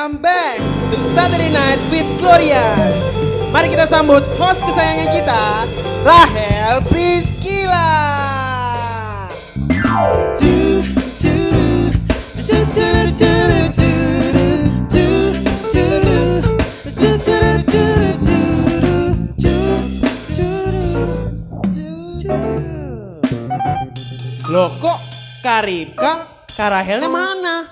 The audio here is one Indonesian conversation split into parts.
welcome back to Saturday Night with Glorious. Mari kita sambut host kesayangan kita, Rahel Priscilla. Loh kok Karipka, Kak Rahelnya mana?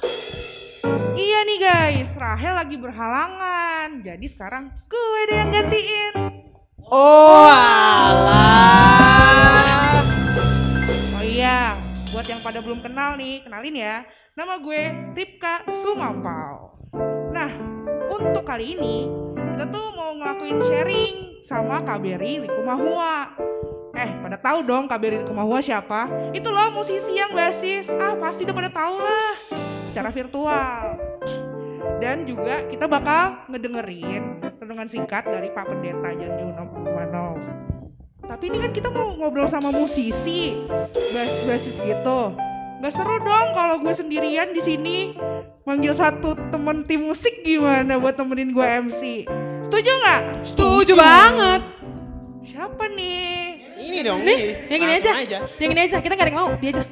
Iya nih guys, Rahel lagi berhalangan. Jadi sekarang gue deh yang gantiin. Oh alah. Oh iya, buat yang pada belum kenal nih, kenalin ya. Nama gue Ripka Sumampau. Nah, untuk kali ini kita tuh mau ngelakuin sharing sama Kak Berry Likumahua. Pada tahu dong Kak Berry Likumahua siapa? Itu loh musisi yang basis. Pasti udah pada tahu lah. Secara virtual. Dan juga kita bakal ngedengerin renungan singkat dari Pak Pendeta Jan Juno Mano. Tapi ini kan kita mau ngobrol sama musisi, basis gitu. Gak seru dong kalau gue sendirian di sini manggil satu temen tim musik gimana buat temenin gue MC. Setuju nggak? Setuju banget. Siapa nih? Ini dong, Nih, yang ini aja. Yang ini aja, kita gak ada yang mau, dia aja.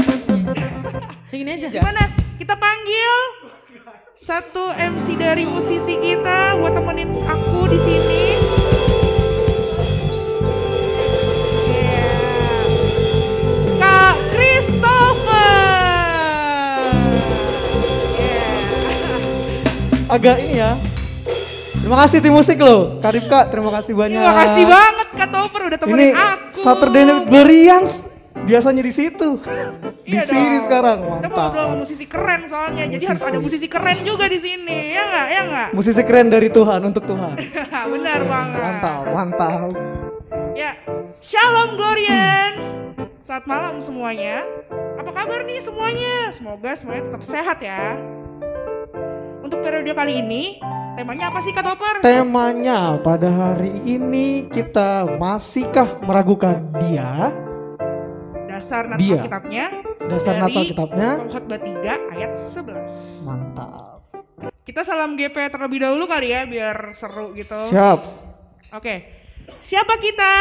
Yang ini aja. Gimana? Kita panggil satu MC dari musisi kita buat temenin aku di sini. Kak Christopher. Agak ini ya. Terima kasih tim musik loh, Karipka, terima kasih banyak. Terima kasih banget Kak Topper udah temenin aku. Saturday Night Glorious, biasanya di situ. Di Iya sini dong. sekarang, Kita mau mantap. ngobrol sama musisi keren soalnya, jadi harus ada musisi keren juga di sini, ya nggak? Ya nggak? Musisi keren dari Tuhan untuk Tuhan. Benar banget. Mantap, mantap. Ya, Shalom Glorians. Selamat malam semuanya. Apa kabar nih semuanya? Semoga semuanya tetap sehat ya. Untuk periode kali ini, temanya apa sih Kak Topper? Temanya pada hari ini kita masihkah meragukan dia? Dasar nats Dia. Alkitabnya. Dasar nats Alkitabnya. Pengkhotbah 3 ayat 11. Mantap. Kita salam GP terlebih dahulu kali ya biar seru gitu. Siap. Oke. Siapa kita?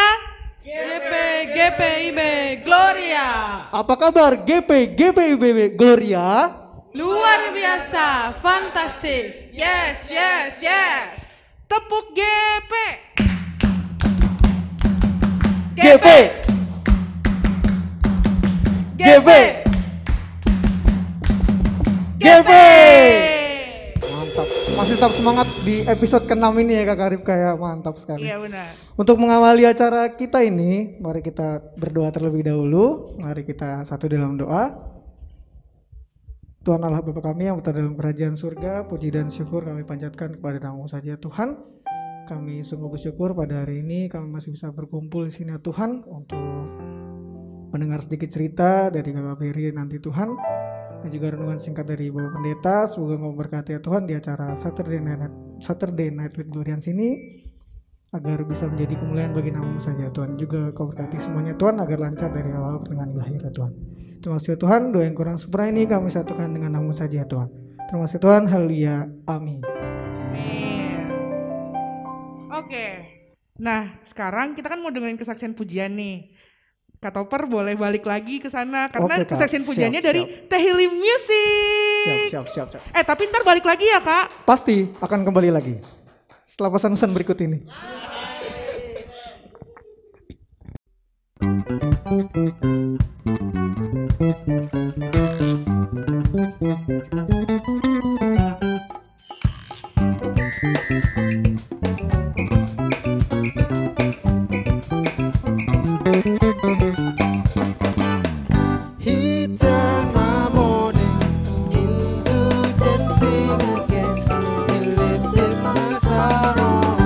GPIB Gloria. Apa kabar GPIB Gloria? Luar biasa, fantastis. Yes, yes, yes. Tepuk GP. GP. GP. GP. Mantap. Masih tetap semangat di episode ke-6 ini ya Kak Karipka ya. Mantap sekali. Iya benar. Untuk mengawali acara kita ini, mari kita berdoa terlebih dahulu. Mari kita satu dalam doa. Tuhan Allah Bapa kami yang berada dalam kerajaan surga, puji dan syukur kami panjatkan kepada nama-Mu saja Tuhan. Kami sungguh bersyukur pada hari ini kami masih bisa berkumpul di sini ya Tuhan untuk mendengar sedikit cerita dari Kakak Berry nanti Tuhan, dan juga renungan singkat dari Bapak Pendeta. Semoga Kau memberkati ya Tuhan di acara Saturday Night with Glorians ini, agar bisa menjadi kemuliaan bagi nama-Mu saja Tuhan. Juga Kau berkati semuanya Tuhan agar lancar dari awal pertengahan hingga akhir ya Tuhan. Terima kasih Tuhan, doa yang kurang sempurna ini kami satukan dengan nama-Mu saja Tuhan. Terima kasih Tuhan, haleluya, amin. Amin. Oke. Nah, sekarang kita kan mau dengerin kesaksian pujian nih. Kak Topper boleh balik lagi ke sana karena Oke, Kak. kesaksian pujiannya Siap, dari siap. Tehili Music. Siap. Tapi ntar balik lagi ya Kak. Pasti akan kembali lagi setelah pesan-pesan berikut ini. He turned my mourning into dancing again. He lifted my sorrow.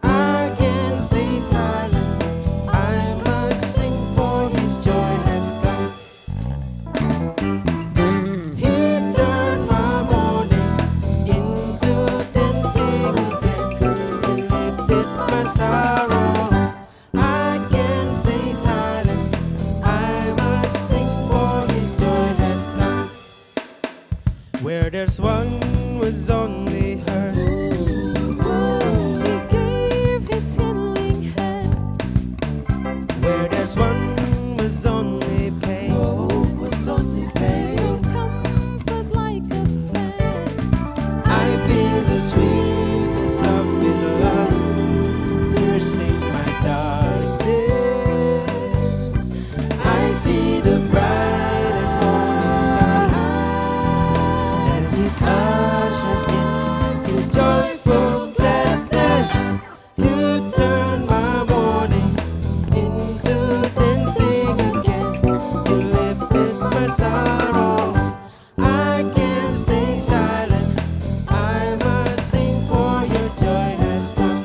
I can't stay silent. I must sing for His joy has come. He turned my mourning into dancing again. He lifted my sorrow. I can't stay silent. I must sing for His joy has come. Where there's one was only her. there's one was only pain. Was only pain. Comfort like a friend. I feel the sweetness of His love piercing my darkness. I see the bright and morning sun as it ushers in His joyful gladness. You turn my mourning into dancing again. You lifted my sorrow. I can't stay silent. I must sing, for your joy has come.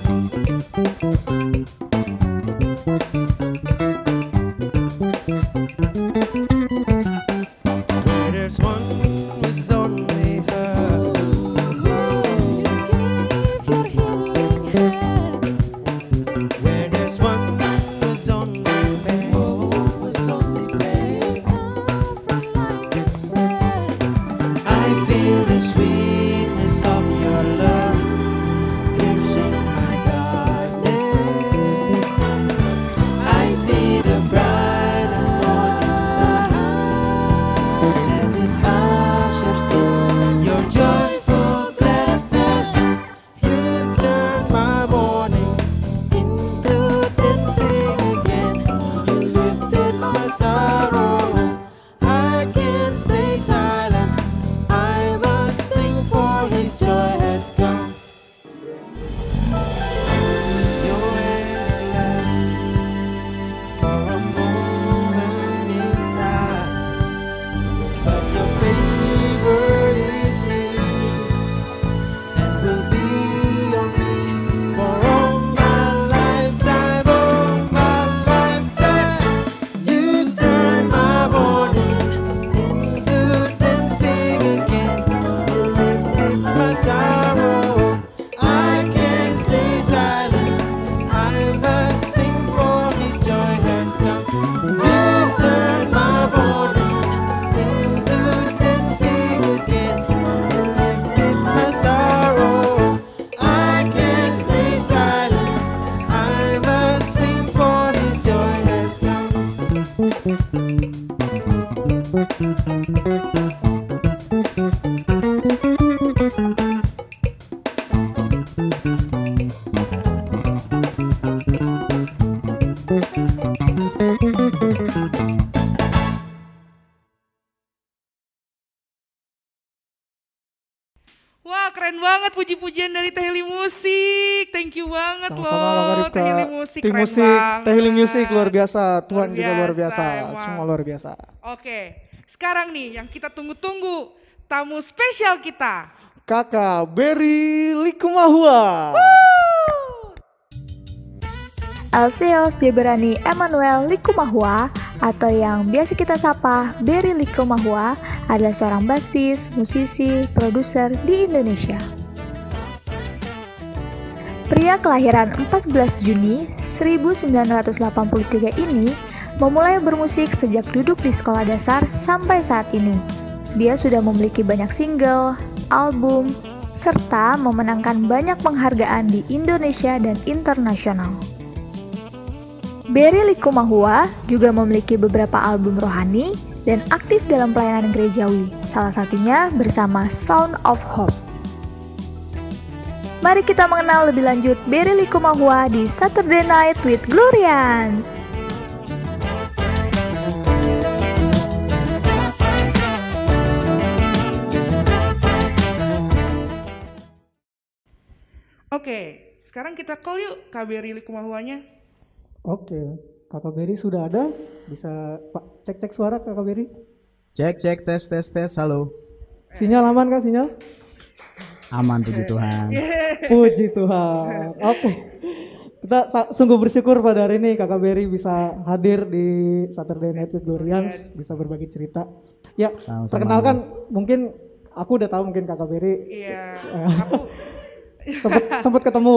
Where there's one was only her. You gave your healing hand. Where there's one was only pain. Was only pain. Comfort like a friend. I feel the sweetness of your love piercing my darkness. I see the bright and morning sun as it ushers in your joyful gladness. You turn my mourning into dancing again. You lifted my sorrow. I can't stay silent. I must sing, for His joy has come. You're endless for a moment in time, but your favor is here and will be on me for all my lifetime. All my lifetime, you turn my mourning into dancing again. You lifted my sorrow. I can't stay silent. I must sing, for His joy has come. You turn my mourning into dancing again. You lifted my sorrow. I can't stay silent. I must sing, for His joy has come. Wah, keren banget puji-pujian dari Teh Heli Musik. Thank you banget Sama-sama loh. Kak Ripka. Teh Heli Musik Tim keren musik, banget. Teh Heli Musik luar biasa, Tuhan Luar juga luar biasa, emang. semua luar biasa. Oke, sekarang nih yang kita tunggu-tunggu, tamu spesial kita. Kakak Berry Likumahua. Alseos Jeberani Emmanuel Likumahua atau yang biasa kita sapa Berry Likumahua adalah seorang bassis, musisi, produser di Indonesia. Pria kelahiran 14 Juni 1983 ini memulai bermusik sejak duduk di sekolah dasar sampai saat ini. Dia sudah memiliki banyak single, album, serta memenangkan banyak penghargaan di Indonesia dan internasional. Berry Likumahua juga memiliki beberapa album rohani dan aktif dalam pelayanan gerejawi, salah satunya bersama Sound of Hope. Mari kita mengenal lebih lanjut Berry Likumahua di Saturday Night with Glorians. Oke, sekarang kita call yuk Kak Berry Likumahuanya. Oke, Kakak Berry sudah ada? Bisa Pak cek suara Kakak Berry? Cek tes halo. Sinyal aman Kak, sinyal? Aman, puji Tuhan. Puji Tuhan. Oke. Kita sungguh bersyukur pada hari ini Kakak Berry bisa hadir di Saturday Night with Glorians, bisa berbagi cerita. Ya, Sama-sama. perkenalkan mungkin aku udah tahu mungkin Kakak Berry. Iya, aku sempat ketemu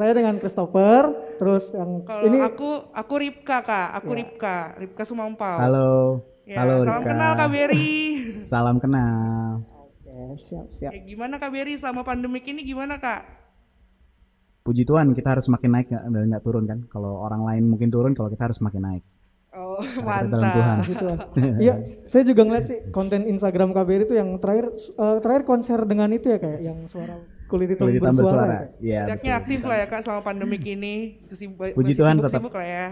dengan Christopher, terus yang kalau ini aku Ripka Kak, Ya. Ripka Sumampau. Halo. Ya, Halo salam Rika. kenal Kak Berry. Salam kenal. Oke, siap. Ya, gimana Kak Berry selama pandemik ini gimana Kak? puji Tuhan kita harus makin naik nggak turun kan. Kalau orang lain mungkin turun, kalau kita harus makin naik. Oh, Karena kita dalam Tuhan. mantap. Gitu kan. Iya, saya juga ngeliat sih konten Instagram KBRI itu yang terakhir konser dengan itu ya kayak yang suara kulit hitam Kulit hitam bersuara. bersuara. Ya. Iya, Setidaknya betul. aktif lah ya Kak selama pandemik ini. Puji Tuhan tetap. Sibuk lah ya.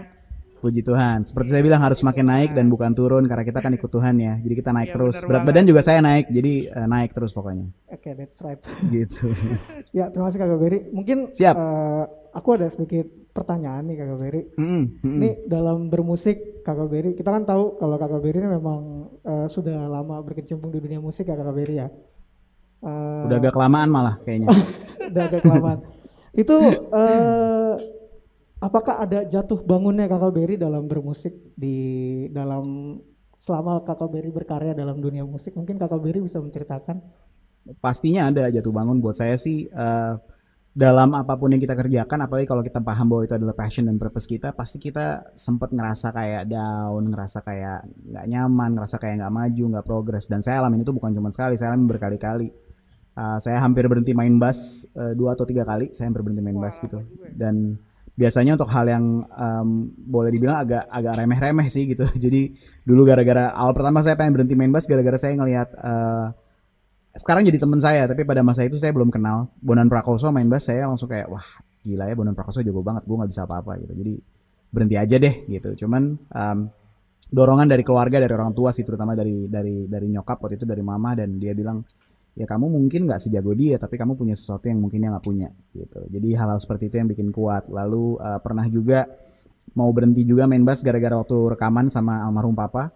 Puji Tuhan. Seperti saya bilang harus makin naik dan bukan turun karena kita kan ikut Tuhan ya. Jadi kita naik Iya, terus. bener Berat banget. badan juga saya naik. Jadi naik terus pokoknya. Oke, that's right. Gitu. Ya, terima kasih Kak Beri. Mungkin Siap. aku ada sedikit pertanyaan nih Kak Beri. Mm-mm, mm-mm. Ini dalam bermusik Kakak Beri, kita kan tahu kalau Kakak Beri ini memang sudah lama berkecimpung di dunia musik ya Kakak Beri ya. Udah agak kelamaan malah kayaknya. Udah agak kelamaan. Itu apakah ada jatuh bangunnya Kakak Beri dalam bermusik selama Kakak Beri berkarya dalam dunia musik? Mungkin Kakak Beri bisa menceritakan. Pastinya ada jatuh bangun. Buat saya sih dalam apapun yang kita kerjakan, apalagi kalau kita paham bahwa itu adalah passion dan purpose kita, pasti kita sempat ngerasa kayak down, ngerasa kayak nggak nyaman, ngerasa kayak nggak maju, nggak progres. Dan saya alamin itu bukan cuma sekali, saya alamin berkali-kali. Saya hampir berhenti main bass 2 atau 3 kali, saya hampir berhenti main bass gitu. Dan biasanya untuk hal yang boleh dibilang agak remeh-remeh sih gitu. Jadi dulu gara-gara awal pertama saya pengen berhenti main bass gara-gara saya ngelihat sekarang jadi teman saya, tapi pada masa itu saya belum kenal Bondan Prakoso main bass, saya langsung kayak wah gila ya Bondan Prakoso jago banget, gue nggak bisa apa-apa gitu. Jadi berhenti aja deh gitu. Cuman dorongan dari keluarga, dari orang tua sih, terutama dari nyokap waktu itu, dari mama, dan dia bilang ya kamu mungkin nggak sejago dia, tapi kamu punya sesuatu yang mungkin dia nggak punya gitu. Jadi hal-hal seperti itu yang bikin kuat. Lalu pernah juga mau berhenti juga main bass gara-gara waktu rekaman sama almarhum papa.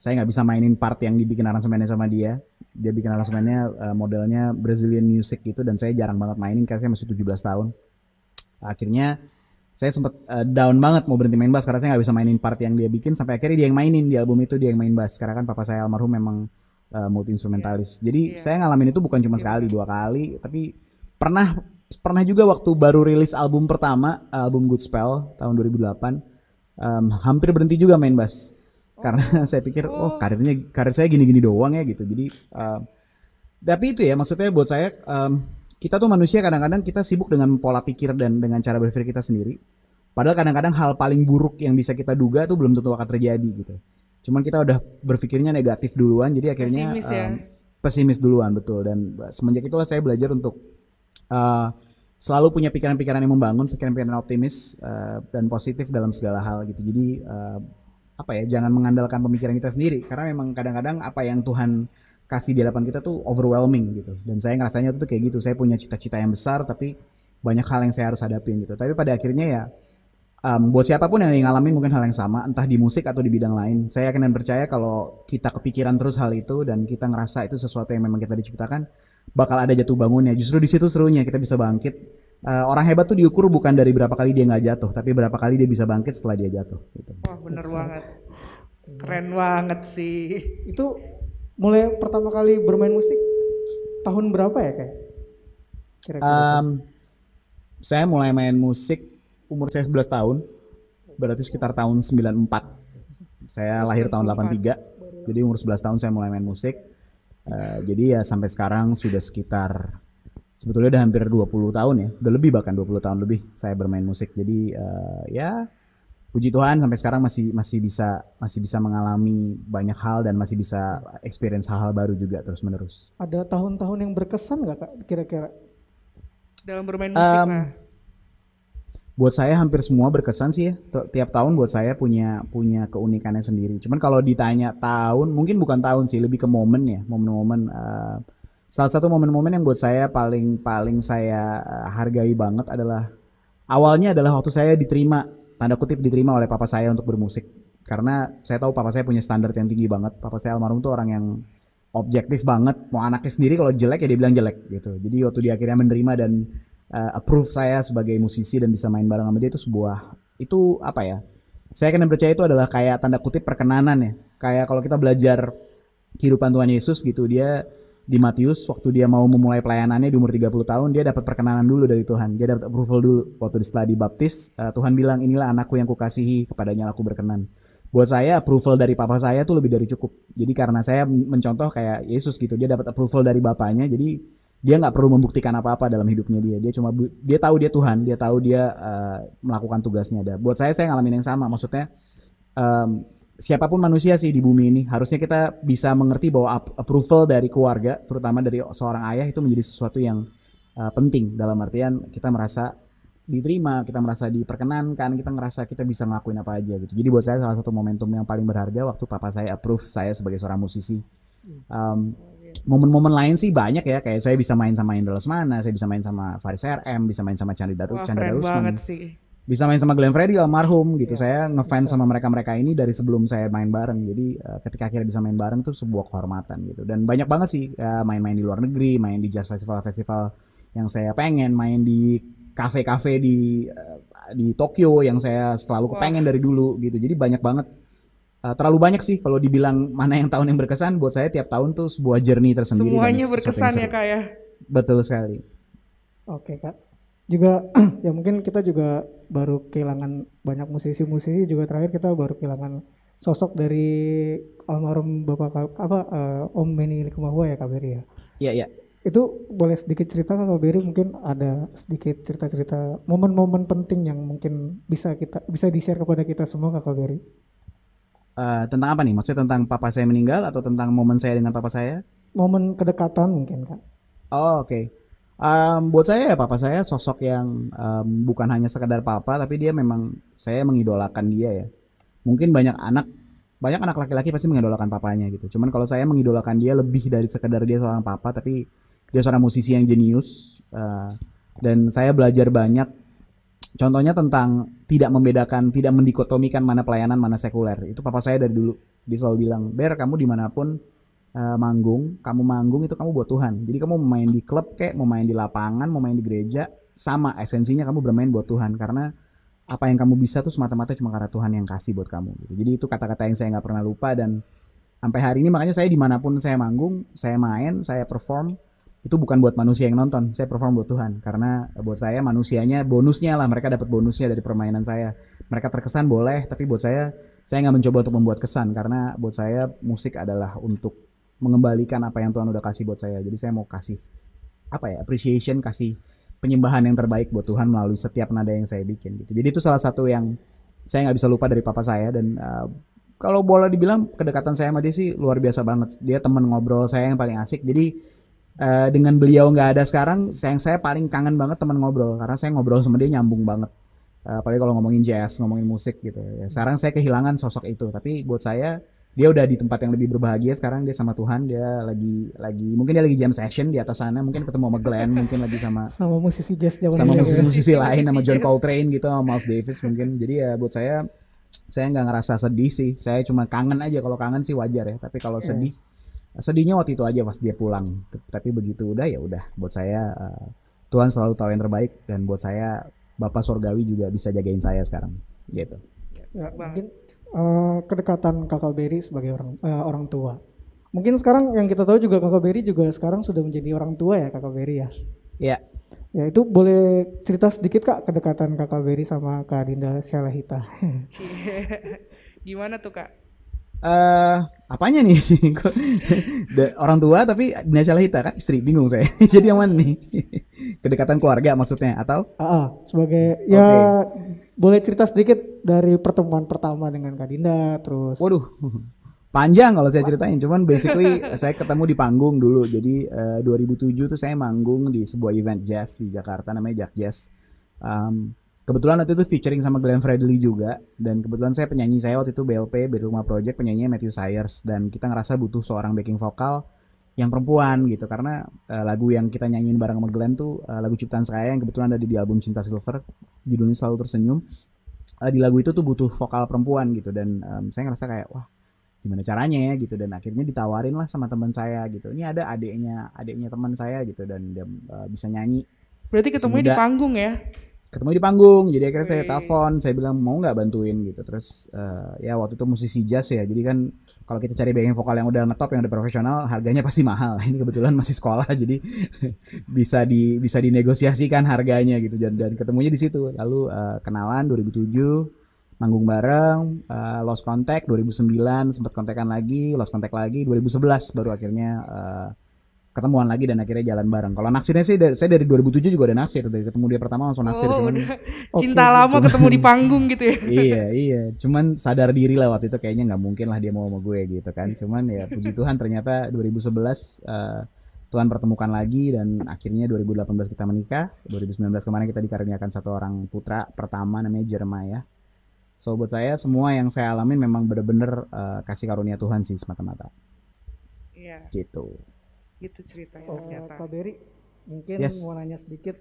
Saya nggak bisa mainin part yang dibikin aransemennya sama dia. Dia bikin aransemennya modelnya Brazilian music gitu, dan saya jarang banget mainin karena saya masih 17 tahun. Akhirnya saya sempat down banget mau berhenti main bass karena saya nggak bisa mainin part yang dia bikin, sampai akhirnya dia yang mainin di album itu, dia yang main bass. Karena kan papa saya almarhum memang multi instrumentalis. Jadi saya ngalamin itu bukan cuma sekali, 2 kali, tapi pernah juga waktu baru rilis album pertama, album Good Spell tahun 2008, hampir berhenti juga main bass. Karena saya pikir karir saya gini-gini doang ya gitu. Jadi tapi itu ya maksudnya buat saya, kita tuh manusia kadang-kadang kita sibuk dengan pola pikir dan dengan cara berpikir kita sendiri. Padahal kadang-kadang hal paling buruk yang bisa kita duga tuh belum tentu akan terjadi gitu. Cuman kita udah berpikirnya negatif duluan, jadi akhirnya Pesimis ya. pesimis duluan, betul. Dan semenjak itulah saya belajar untuk selalu punya pikiran-pikiran yang membangun, pikiran-pikiran optimis dan positif dalam segala hal gitu. Jadi jangan mengandalkan pemikiran kita sendiri, karena memang kadang-kadang apa yang Tuhan kasih di hadapan kita tuh overwhelming gitu. Dan saya ngerasanya tuh kayak gitu, saya punya cita-cita yang besar tapi banyak hal yang saya harus hadapin gitu. Tapi pada akhirnya ya buat siapapun yang ngalamin mungkin hal yang sama, entah di musik atau di bidang lain, saya yakin dan percaya kalau kita kepikiran terus hal itu dan kita ngerasa itu sesuatu yang memang kita diciptakan, bakal ada jatuh bangunnya. Justru di situ serunya, kita bisa bangkit. Orang hebat tuh diukur bukan dari berapa kali dia nggak jatuh, tapi berapa kali dia bisa bangkit setelah dia jatuh gitu. Wah bener banget. Keren banget sih. Itu mulai pertama kali bermain musik tahun berapa ya kayak? Kira-kira. Saya mulai main musik umur saya 11 tahun, berarti sekitar tahun 94. Saya lahir tahun 83, jadi umur 11 tahun saya mulai main musik. Jadi ya sampai sekarang sudah sekitar, sebetulnya udah hampir 20 tahun ya, udah lebih, bahkan 20 tahun lebih saya bermain musik. Jadi ya puji Tuhan sampai sekarang masih bisa mengalami banyak hal dan masih bisa experience hal-hal baru juga terus menerus. Ada tahun-tahun yang berkesan nggak Kak kira-kira? Dalam bermain musik lah. Buat saya hampir semua berkesan sih ya. Tiap tahun buat saya punya keunikannya sendiri. Cuman kalau ditanya tahun, mungkin bukan tahun sih, lebih ke momen ya, momen-momen. Salah satu momen-momen yang buat saya paling saya hargai banget adalah awalnya adalah waktu saya diterima, tanda kutip diterima oleh papa saya untuk bermusik. Karena saya tahu papa saya punya standar yang tinggi banget. Papa saya almarhum tuh orang yang objektif banget. Mau anaknya sendiri kalau jelek ya dia bilang jelek gitu. Jadi waktu dia akhirnya menerima dan approve saya sebagai musisi dan bisa main bareng sama dia, itu apa ya? Saya akan percaya itu adalah kayak tanda kutip perkenanan ya. Kayak kalau kita belajar kehidupan Tuhan Yesus gitu, dia di Matius waktu dia mau memulai pelayanannya di umur 30 tahun, dia dapat perkenanan dulu dari Tuhan. Dia dapat approval dulu. Waktu setelah dibaptis, Tuhan bilang, "Inilah anakku yang kukasihi, kepadanya aku berkenan." Buat saya approval dari papa saya tuh lebih dari cukup. Jadi karena saya mencontoh kayak Yesus gitu, dia dapat approval dari bapaknya. Jadi dia nggak perlu membuktikan apa-apa dalam hidupnya dia cuma dia tahu dia Tuhan, dia tahu dia melakukan tugasnya. Buat saya ngalamin yang sama, maksudnya siapapun manusia sih di bumi ini harusnya kita bisa mengerti bahwa approval dari keluarga, terutama dari seorang ayah, itu menjadi sesuatu yang penting, dalam artian kita merasa diterima, kita merasa diperkenankan, kita ngerasa kita bisa ngelakuin apa aja gitu. Jadi buat saya salah satu momentum yang paling berharga waktu papa saya approve saya sebagai seorang musisi. Momen-momen lain sih banyak ya, kayak saya bisa main sama Indra Lesmana, saya bisa main sama Faris RM, bisa main sama Chandra Keren banget sih. bisa main sama Glenn Fredly almarhum gitu. Saya ngefans sama mereka ini dari sebelum saya main bareng. Jadi ketika akhirnya bisa main bareng tuh sebuah kehormatan gitu. Dan banyak banget sih main-main di luar negeri, main di jazz festival yang saya pengen, main di kafe-kafe di Tokyo yang saya selalu kepengen dari dulu gitu. Jadi banyak banget, terlalu banyak sih kalau dibilang mana yang tahun yang berkesan. Buat saya tiap tahun tuh sebuah journey tersendiri. Semuanya berkesan ya Kak ya. Betul sekali. Oke Kak. Juga ya mungkin kita juga baru kehilangan banyak musisi-musisi, juga terakhir kita baru kehilangan sosok dari almarhum Bapak Om Benny Likumahua ya Kak Beri ya. Iya, iya. Itu boleh sedikit cerita Kak Beri, mungkin ada sedikit cerita-cerita momen-momen penting yang mungkin bisa di-share kepada kita semua Kak Beri. Tentang apa nih? Maksudnya tentang papa saya meninggal atau tentang momen saya dengan papa saya? Momen kedekatan mungkin Kak. Oh, oke. Buat saya ya papa saya sosok yang bukan hanya sekedar papa, tapi dia memang, saya mengidolakan dia ya. Mungkin banyak anak laki-laki pasti mengidolakan papanya gitu. Cuman kalau saya mengidolakan dia lebih dari sekedar dia seorang papa, tapi dia seorang musisi yang jenius. Dan saya belajar banyak. Contohnya tentang tidak membedakan, tidak mendikotomikan mana pelayanan, mana sekuler. Itu papa saya dari dulu. Dia selalu bilang, Ber, kamu dimanapun kamu manggung itu kamu buat Tuhan. Jadi kamu mau main di klub kayak, mau main di lapangan, mau main di gereja, sama esensinya kamu bermain buat Tuhan. Karena apa yang kamu bisa tuh semata-mata cuma karena Tuhan yang kasih buat kamu gitu. Jadi itu kata-kata yang saya nggak pernah lupa, dan sampai hari ini makanya saya dimanapun saya manggung, saya main, saya perform, itu bukan buat manusia yang nonton, saya perform buat Tuhan. Karena buat saya manusianya bonusnya lah, mereka dapat bonusnya dari permainan saya. Mereka terkesan boleh, tapi buat saya nggak mencoba untuk membuat kesan, karena buat saya musik adalah untuk mengembalikan apa yang Tuhan udah kasih buat saya. Jadi saya mau kasih appreciation, kasih penyembahan yang terbaik buat Tuhan melalui setiap nada yang saya bikin gitu. Jadi itu salah satu yang saya nggak bisa lupa dari papa saya. Dan kalau boleh dibilang kedekatan saya sama dia sih luar biasa banget. Dia teman ngobrol saya yang paling asik. Jadi dengan beliau nggak ada sekarang, saya paling kangen banget teman ngobrol, karena saya ngobrol sama dia nyambung banget. Apalagi kalau ngomongin jazz, ngomongin musik gitu ya. Sekarang saya kehilangan sosok itu, tapi buat saya dia udah di tempat yang lebih berbahagia sekarang. Dia sama Tuhan, dia lagi mungkin dia lagi jam session di atas sana, mungkin ketemu sama Glenn, mungkin lagi sama musisi jazz zaman sama dulu. musisi-musisi lain, sama John Coltrane gitu, sama Miles Davis mungkin. Jadi ya buat saya nggak ngerasa sedih sih, saya cuma kangen aja. Kalau kangen sih wajar ya, tapi kalau sedihnya waktu itu aja pas dia pulang. Tapi begitu udah ya udah, buat saya Tuhan selalu tahu yang terbaik, dan buat saya Bapak Surgawi juga bisa jagain saya sekarang gitu. Ya, mungkin kedekatan Kakak Beri sebagai orang tua. Mungkin sekarang yang kita tahu juga Kakak Beri juga sekarang sudah menjadi orang tua ya Kakak Beri ya. Iya. Ya itu boleh cerita sedikit Kak kedekatan Kakak Beri sama Kak Dinda Syalahita. Gimana tuh Kak? Apanya nih? Orang tua tapi Dinda Syalahita kan istri, bingung saya. Jadi yang mana nih? Kedekatan keluarga maksudnya atau? Sebagai ya boleh cerita sedikit dari pertemuan pertama dengan Kak Dinda terus. Waduh, panjang kalau saya ceritain. Cuman basically saya ketemu di panggung dulu. Jadi 2007 tuh saya manggung di sebuah event jazz di Jakarta namanya Jak Jazz. Kebetulan waktu itu featuring sama Glenn Fredly juga, dan kebetulan penyanyi saya waktu itu BLP, Band Rumah Project, penyanyinya Matthew Sayers, dan kita ngerasa butuh seorang backing vokal yang perempuan gitu, karena lagu yang kita nyanyiin bareng sama Glenn tuh lagu ciptaan saya yang kebetulan ada di album Cinta Silver, judulnya Selalu Tersenyum. Di lagu itu tuh butuh vokal perempuan gitu, dan saya ngerasa kayak wah gimana caranya ya gitu, dan akhirnya ditawarin lah sama teman saya gitu, ini ada adiknya teman saya gitu, dan dia bisa nyanyi. Berarti ketemunya di panggung ya? Ketemu di panggung, jadi akhirnya saya telepon, saya bilang mau nggak bantuin gitu. Terus ya waktu itu musisi jazz ya, jadi kan kalau kita cari backing vokal yang udah ngetop, yang udah profesional, harganya pasti mahal. Ini kebetulan masih sekolah, jadi bisa dinegosiasikan harganya gitu, dan ketemunya di situ. Lalu kenalan 2007, manggung bareng, lost contact 2009, sempat kontekan lagi, lost contact lagi 2011, baru akhirnya ketemuan lagi dan akhirnya jalan bareng. Kalau naksirnya sih saya dari 2007 juga udah naksir, dari ketemu dia pertama langsung naksir. Oh, Cuman, udah cinta lama ketemu di panggung gitu ya. iya, cuman sadar diri lah waktu itu kayaknya nggak mungkin lah dia mau sama gue gitu kan. Cuman ya puji Tuhan ternyata 2011 Tuhan pertemukan lagi dan akhirnya 2018 kita menikah. 2019 kemarin kita dikaruniakan satu orang putra pertama namanya Jeremiah. So buat saya semua yang saya alamin memang bener-bener kasih karunia Tuhan sih semata-mata. Iya, Gitu. gitu ceritanya Oh, ternyata. Kak Beri, mungkin Yes. mau nanya sedikit.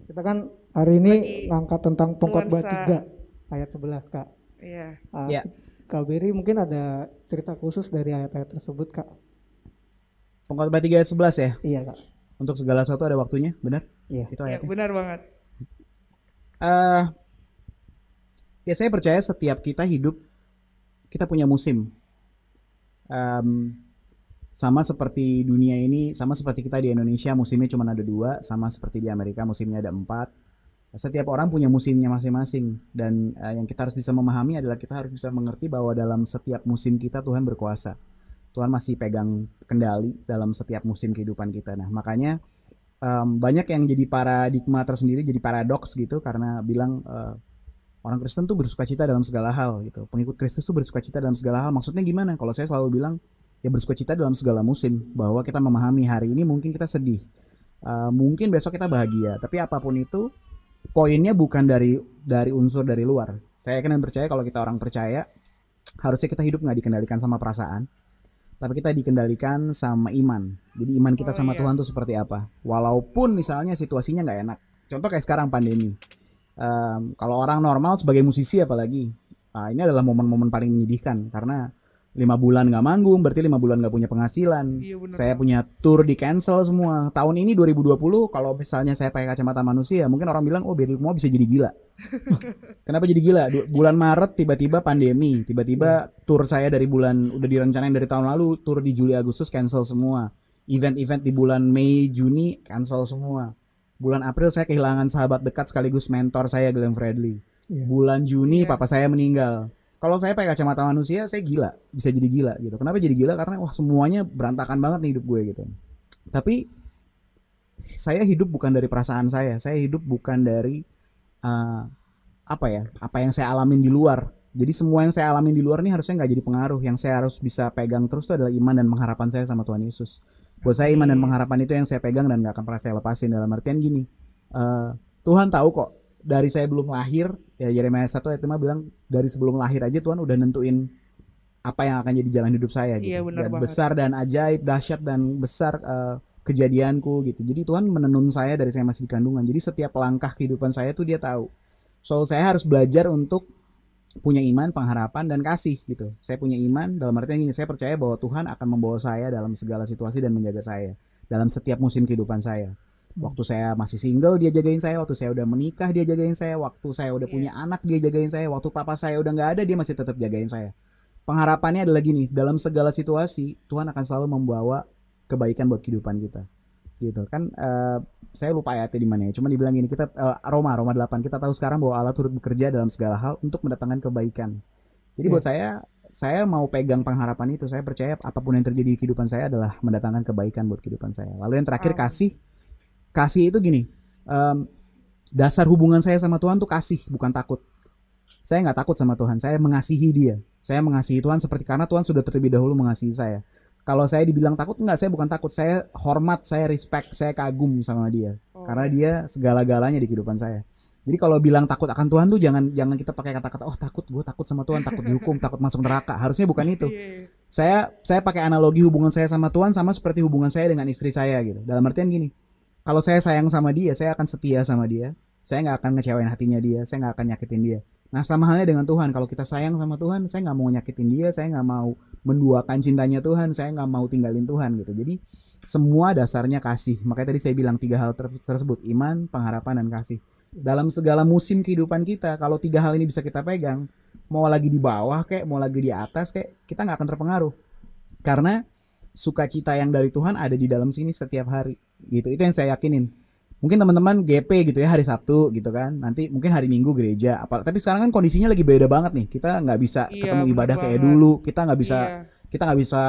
Kita kan hari ini Lagi ngangkat tentang pengkhotbah nuansa. 3 ayat 11 Kak. Iya. Ya. Kak Beri mungkin ada cerita khusus dari ayat-ayat tersebut Kak. Pengkhotbah 3 ayat 11 ya. Iya Kak. Untuk segala sesuatu ada waktunya, benar? Iya. Itu Ya, ayatnya. benar banget. Ya saya percaya setiap kita hidup kita punya musim. Sama seperti dunia ini, sama seperti kita di Indonesia musimnya cuma ada 2, sama seperti di Amerika musimnya ada 4. Setiap orang punya musimnya masing-masing dan yang kita harus bisa memahami adalah kita harus bisa mengerti bahwa dalam setiap musim kita Tuhan berkuasa. Tuhan masih pegang kendali dalam setiap musim kehidupan kita. Nah makanya banyak yang jadi paradigma tersendiri, jadi paradoks gitu karena bilang orang Kristen tuh bersukacita dalam segala hal gitu. Pengikut Kristus tuh bersukacita dalam segala hal. Maksudnya gimana? Kalau saya selalu bilang ya bersukacita dalam segala musim, bahwa kita memahami hari ini mungkin kita sedih, mungkin besok kita bahagia, tapi apapun itu poinnya bukan dari unsur dari luar. Saya yakin dan percaya kalau kita orang percaya harusnya kita hidup nggak dikendalikan sama perasaan, tapi kita dikendalikan sama iman. Jadi iman kita sama Tuhan tuh seperti apa, walaupun misalnya situasinya nggak enak. Contoh kayak sekarang pandemi. Kalau orang normal sebagai musisi apalagi, ini adalah momen-momen paling menyedihkan karena 5 bulan nggak manggung, berarti 5 bulan nggak punya penghasilan. Iya, bener Saya punya tour di cancel semua. Tahun ini 2020 kalau misalnya saya pakai kacamata manusia, mungkin orang bilang oh Berli mau bisa jadi gila. Kenapa jadi gila? Bulan Maret tiba-tiba pandemi, tiba-tiba tour saya dari bulan udah direncanain dari tahun lalu, tour di Juli Agustus cancel semua. Event-event di bulan Mei Juni cancel semua. Bulan April saya kehilangan sahabat dekat sekaligus mentor saya Glenn Fredly. Bulan Juni papa saya meninggal. Kalau saya pakai kacamata manusia, saya gila, bisa jadi gila gitu. Kenapa jadi gila? Karena wah semuanya berantakan banget nih hidup gue gitu. Tapi saya hidup bukan dari perasaan saya hidup bukan dari apa yang saya alamin di luar. Jadi semua yang saya alamin di luar nih harusnya nggak jadi pengaruh. Yang saya harus bisa pegang terus itu adalah iman dan pengharapan saya sama Tuhan Yesus. Buat saya iman dan pengharapan itu yang saya pegang dan nggak akan pernah saya lepasin. Dalam artian gini, Tuhan tahu kok dari saya belum lahir, ya Yeremia 1 ayat 5 bilang dari sebelum lahir aja Tuhan udah nentuin apa yang akan jadi jalan hidup saya gitu. Iya, benar Dan banget. besar dan ajaib, dahsyat dan besar kejadianku gitu. Jadi Tuhan menenun saya dari saya masih di kandungan. Jadi setiap langkah kehidupan saya tuh dia tahu. So saya harus belajar untuk punya iman, pengharapan dan kasih gitu. Saya punya iman dalam artian gini, saya percaya bahwa Tuhan akan membawa saya dalam segala situasi dan menjaga saya dalam setiap musim kehidupan saya. Waktu saya masih single dia jagain saya, waktu saya udah menikah dia jagain saya, waktu saya udah punya anak dia jagain saya, waktu papa saya udah nggak ada dia masih tetap jagain saya. Pengharapannya adalah gini, dalam segala situasi Tuhan akan selalu membawa kebaikan buat kehidupan kita. Gitu kan. Saya lupa ayatnya di mana ya, cuma dibilang gini, kita Roma 8, kita tahu sekarang bahwa Allah turut bekerja dalam segala hal untuk mendatangkan kebaikan. Jadi buat saya mau pegang pengharapan itu. Saya percaya apapun yang terjadi di kehidupan saya adalah mendatangkan kebaikan buat kehidupan saya. Lalu yang terakhir kasih itu gini, dasar hubungan saya sama Tuhan tuh kasih, bukan takut. Saya nggak takut sama Tuhan, saya mengasihi dia. Saya mengasihi Tuhan seperti karena Tuhan sudah terlebih dahulu mengasihi saya. Kalau saya dibilang takut, enggak, saya bukan takut. Saya hormat, saya respect, saya kagum sama dia. Karena dia segala-galanya di kehidupan saya. Jadi kalau bilang takut akan Tuhan tuh jangan kita pakai kata-kata oh takut, gue takut sama Tuhan, takut dihukum, takut masuk neraka. Harusnya bukan itu. Saya pakai analogi hubungan saya sama Tuhan sama seperti hubungan saya dengan istri saya gitu. Dalam artian gini, kalau saya sayang sama dia, saya akan setia sama dia. Saya nggak akan ngecewain hatinya dia, saya nggak akan nyakitin dia. Nah sama halnya dengan Tuhan, kalau kita sayang sama Tuhan, saya nggak mau nyakitin dia, saya nggak mau menduakan cintanya Tuhan, saya nggak mau tinggalin Tuhan gitu. Jadi semua dasarnya kasih. Makanya tadi saya bilang 3 hal tersebut, iman, pengharapan, dan kasih. Dalam segala musim kehidupan kita, kalau 3 hal ini bisa kita pegang, mau lagi di bawah kayak, mau lagi di atas kayak, kita nggak akan terpengaruh. Karena sukacita yang dari Tuhan ada di dalam sini setiap hari gitu. Itu yang saya yakinin. Mungkin teman-teman GP gitu ya hari Sabtu gitu kan, nanti mungkin hari Minggu gereja. Tapi sekarang kan kondisinya lagi beda banget nih. Kita nggak bisa ketemu ibadah kayak dulu. Kita nggak bisa kita nggak bisa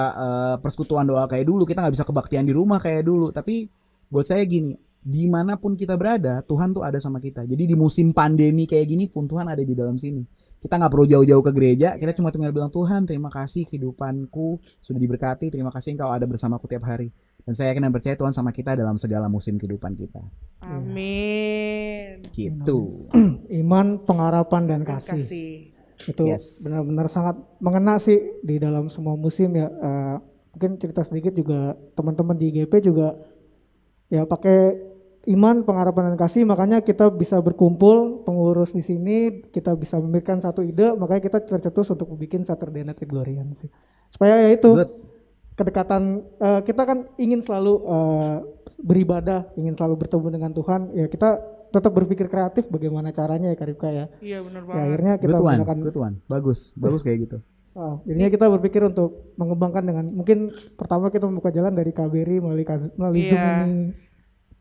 persekutuan doa kayak dulu, kita nggak bisa kebaktian di rumah kayak dulu. Tapi buat saya gini, dimanapun kita berada, Tuhan tuh ada sama kita. Jadi di musim pandemi kayak gini pun Tuhan ada di dalam sini. Kita nggak perlu jauh-jauh ke gereja, kita cuma tinggal bilang, Tuhan terima kasih kehidupanku sudah diberkati, terima kasih Engkau ada bersamaku tiap hari. Dan saya yakin dan percaya Tuhan sama kita dalam segala musim kehidupan kita. Amin. Gitu. Iman, pengharapan dan kasih. Itu Yes. benar-benar sangat mengena sih di dalam semua musim ya. Mungkin cerita sedikit juga teman-teman di IGP juga ya pakai iman, pengharapan dan kasih, makanya kita bisa berkumpul pengurus di sini, kita bisa memikirkan satu ide, makanya kita tercetus untuk bikin Saturday Night with Glorians sih. Supaya ya itu Good. kedekatan, kita kan ingin selalu beribadah, ingin selalu bertemu dengan Tuhan, ya kita tetap berpikir kreatif bagaimana caranya ya Karipka ya. Iya benar Ya, banget. akhirnya kita menggunakan Good one. Bagus kayak gitu. jadinya kita berpikir untuk mengembangkan dengan mungkin pertama kita membuka jalan dari KBRI melalui Zoom Iya. ini.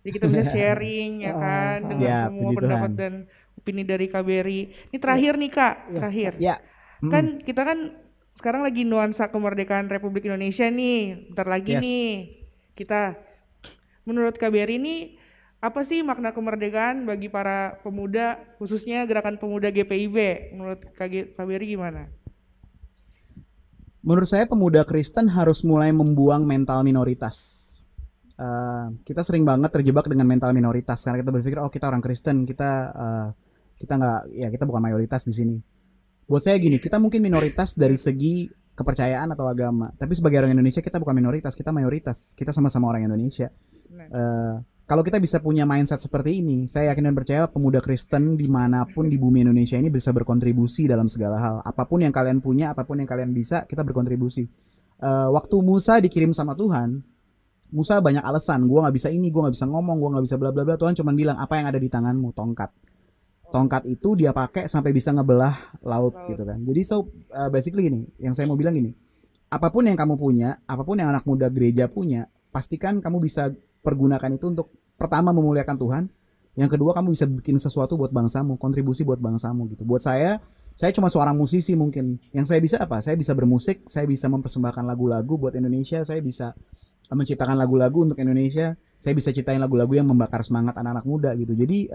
Jadi kita bisa sharing ya kan dengan Siap, semua puji pendapat Tuhan. dan opini dari KBRI. Ini terakhir nih Kak, terakhir. Ya. Kan kita kan sekarang lagi nuansa kemerdekaan Republik Indonesia nih. Bentar lagi Yes. nih. Kita menurut KBRI ini apa sih makna kemerdekaan bagi para pemuda, khususnya gerakan pemuda GPIB? Menurut KBRI gimana? Menurut saya pemuda Kristen harus mulai membuang mental minoritas. Kita sering banget terjebak dengan mental minoritas karena kita berpikir oh kita orang Kristen, kita nggak, ya kita bukan mayoritas di sini. Buat saya gini, kita mungkin minoritas dari segi kepercayaan atau agama, tapi sebagai orang Indonesia kita bukan minoritas, kita mayoritas, kita sama-sama orang Indonesia. Kalau kita bisa punya mindset seperti ini, saya yakin dan percaya pemuda Kristen dimanapun di bumi Indonesia ini bisa berkontribusi dalam segala hal. Apapun yang kalian punya, apapun yang kalian bisa, kita berkontribusi. Waktu Musa dikirim sama Tuhan, Musa banyak alasan, gue nggak bisa ini, gue nggak bisa ngomong, gue nggak bisa bla bla bla. Tuhan cuma bilang apa yang ada di tanganmu, tongkat. Tongkat itu dia pakai sampai bisa ngebelah laut gitu kan. Jadi basically gini, yang saya mau bilang gini, apapun yang kamu punya, apapun yang anak muda gereja punya, pastikan kamu bisa pergunakan itu untuk pertama memuliakan Tuhan, yang kedua kamu bisa bikin sesuatu buat bangsamu, kontribusi buat bangsamu gitu. Buat saya cuma seorang musisi mungkin. Yang saya bisa apa? Saya bisa bermusik, saya bisa mempersembahkan lagu-lagu buat Indonesia, saya bisa menciptakan lagu-lagu untuk Indonesia, saya bisa ciptain lagu-lagu yang membakar semangat anak-anak muda gitu. Jadi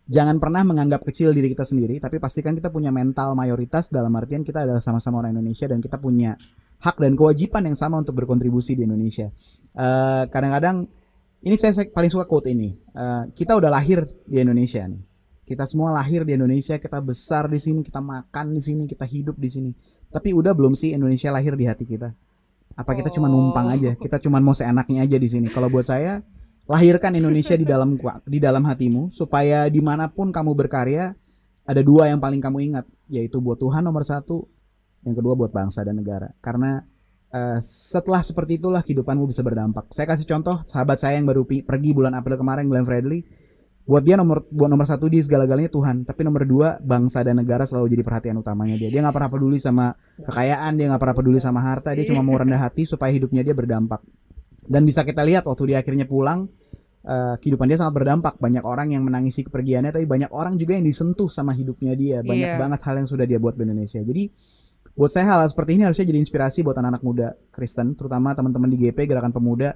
jangan pernah menganggap kecil diri kita sendiri, tapi pastikan kita punya mental mayoritas, dalam artian kita adalah sama-sama orang Indonesia dan kita punya hak dan kewajiban yang sama untuk berkontribusi di Indonesia. Kadang-kadang ini saya paling suka quote ini. Kita udah lahir di Indonesia nih. Kita semua lahir di Indonesia, kita besar di sini, kita makan di sini, kita hidup di sini. Tapi udah belum sih Indonesia lahir di hati kita? Apa kita cuma numpang aja? Kita cuma mau seenaknya aja di sini. Kalau buat saya, lahirkan Indonesia di dalam hatimu supaya dimanapun kamu berkarya ada dua yang paling kamu ingat, yaitu buat Tuhan nomor satu, yang kedua buat bangsa dan negara. Karena setelah seperti itulah kehidupanmu bisa berdampak. Saya kasih contoh sahabat saya yang baru pergi bulan April kemarin, Glenn Fredly. Buat dia nomor satu di segala-galanya Tuhan, tapi nomor dua bangsa dan negara selalu jadi perhatian utamanya dia. Dia nggak pernah peduli sama kekayaan, dia nggak pernah peduli sama harta, dia cuma mau rendah hati supaya hidupnya dia berdampak. Dan bisa kita lihat waktu dia akhirnya pulang, kehidupan dia sangat berdampak. Banyak orang yang menangisi kepergiannya, tapi banyak orang juga yang disentuh sama hidupnya dia. Banyak banget hal yang sudah dia buat di Indonesia. Jadi buat saya hal seperti ini harusnya jadi inspirasi buat anak-anak muda Kristen, terutama teman-teman di GP Gerakan Pemuda.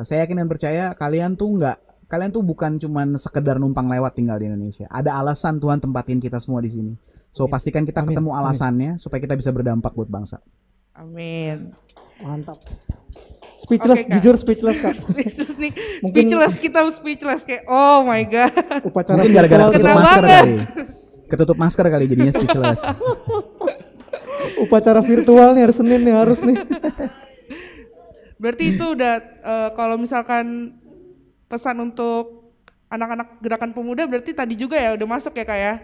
Saya yakin dan percaya kalian tuh bukan cuman sekedar numpang lewat tinggal di Indonesia. Ada alasan Tuhan tempatin kita semua di sini. So pastikan kita ketemu alasannya supaya kita bisa berdampak buat bangsa. Amin. Mantap. Speechless, jujur speechless Kak. Speechless nih, Mungkin- kita speechless kayak oh my god. Upacara Mungkin gara-gara virtual ketutup Kena masker banget. kali. Ketutup masker kali jadinya speechless. upacara virtual nih hari Senin nih harus nih. Berarti itu udah kalau misalkan pesan untuk anak-anak gerakan pemuda berarti tadi juga ya udah masuk ya Kak ya?